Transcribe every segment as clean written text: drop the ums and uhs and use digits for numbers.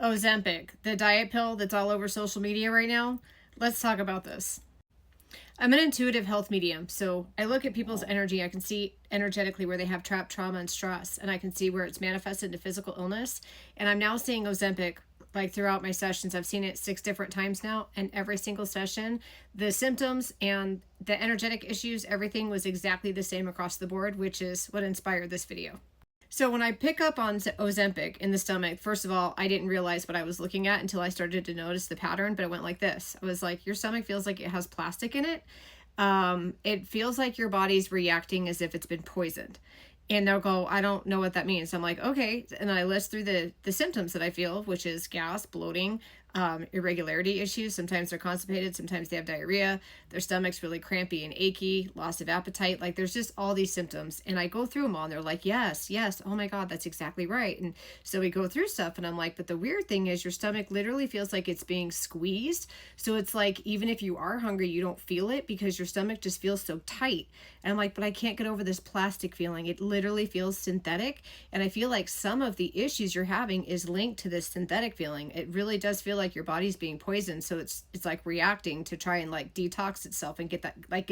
Ozempic, the diet pill that's all over social media right now. Let's talk about this. I'm an intuitive health medium, so I look at people's energy. I can see energetically where they have trapped trauma and stress, and I can see where it's manifested into physical illness. And I'm now seeing Ozempic like throughout my sessions. I've seen it 6 different times now, and every single session, the symptoms and the energetic issues, everything was exactly the same across the board, which is what inspired this video. So when I pick up on Ozempic in the stomach, first of all, I didn't realize what I was looking at until I started to notice the pattern, but it went like this. I was like, your stomach feels like it has plastic in it. It feels like your body's reacting as if it's been poisoned. And they'll go, I don't know what that means. I'm like, okay. And I list through the symptoms that I feel, which is gas, bloating, irregularity issues. Sometimes they're constipated. Sometimes they have diarrhea. Their stomach's really crampy and achy, loss of appetite. Like there's just all these symptoms. And I go through them all and they're like, yes. Oh my God, that's exactly right. And so we go through stuff and I'm like, but the weird thing is your stomach literally feels like it's being squeezed. So it's like, even if you are hungry, you don't feel it because your stomach just feels so tight. And I'm like, but I can't get over this plastic feeling. It literally feels synthetic. And I feel like some of the issues you're having is linked to this synthetic feeling. It really does feel like your body's being poisoned. So it's like reacting to try and like detox itself and get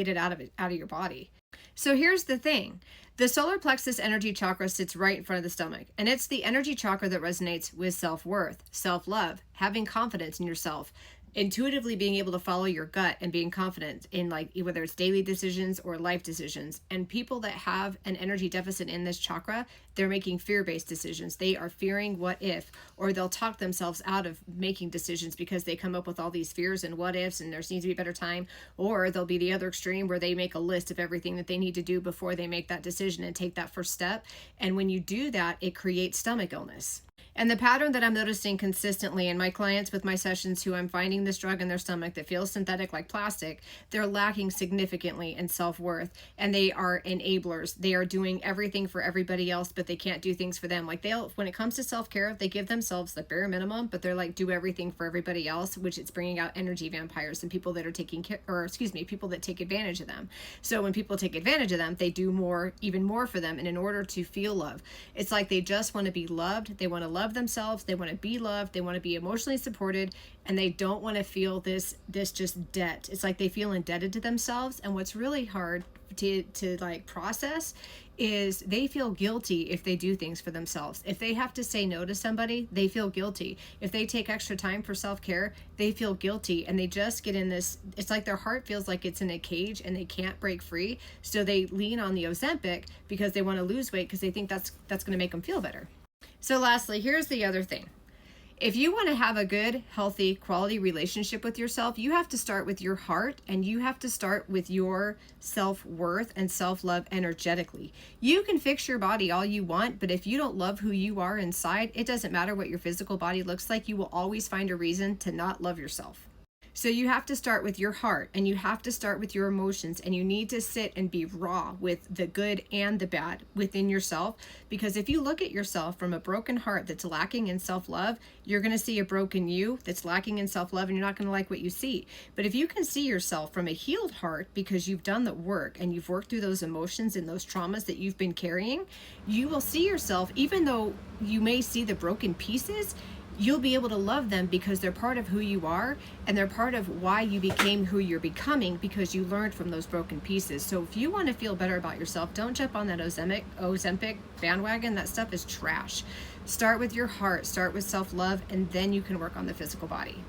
it out of your body. So here's the thing. The solar plexus energy chakra sits right in front of the stomach, and it's the energy chakra that resonates with self-worth, self-love, having confidence in yourself, intuitively being able to follow your gut and being confident in like whether it's daily decisions or life decisions. And people that have an energy deficit in this chakra, they're making fear-based decisions. They are fearing what if, or they'll talk themselves out of making decisions because they come up with all these fears and what ifs and there needs to be a better time. Or they'll be the other extreme where they make a list of everything that they need to do before they make that decision and take that first step. And when you do that, it creates stomach illness. And the pattern that I'm noticing consistently in my clients with my sessions who I'm finding this drug in their stomach that feels synthetic like plastic, they're lacking significantly in self-worth, and they are enablers. They are doing everything for everybody else, but they can't do things for them. Like when it comes to self-care, they give themselves the bare minimum, but they're like do everything for everybody else, which it's bringing out energy vampires and people that are people that take advantage of them. So when people take advantage of them, they do more, even more for them. And in order to feel love, it's like they just want to be loved. They want to love themselves, they want to be loved, they want to be emotionally supported, and they don't want to feel this just debt. It's like they feel indebted to themselves. And what's really hard to like process is they feel guilty if they do things for themselves. If they have to say no to somebody, they feel guilty. If they take extra time for self-care, they feel guilty, and they just get in this, it's like their heart feels like it's in a cage and they can't break free. So they lean on the Ozempic because they want to lose weight because they think that's going to make them feel better. So lastly, here's the other thing. If you want to have a good, healthy, quality relationship with yourself, you have to start with your heart, and you have to start with your self-worth and self-love energetically. You can fix your body all you want, but if you don't love who you are inside, it doesn't matter what your physical body looks like. You will always find a reason to not love yourself. So you have to start with your heart, and you have to start with your emotions, and you need to sit and be raw with the good and the bad within yourself. Because if you look at yourself from a broken heart that's lacking in self-love, you're going to see a broken you that's lacking in self-love, and you're not going to like what you see. But if you can see yourself from a healed heart because you've done the work and you've worked through those emotions and those traumas that you've been carrying, you will see yourself, even though you may see the broken pieces, you'll be able to love them because they're part of who you are, and they're part of why you became who you're becoming because you learned from those broken pieces. So if you want to feel better about yourself, don't jump on that Ozempic bandwagon. That stuff is trash. Start with your heart, start with self-love, and then you can work on the physical body.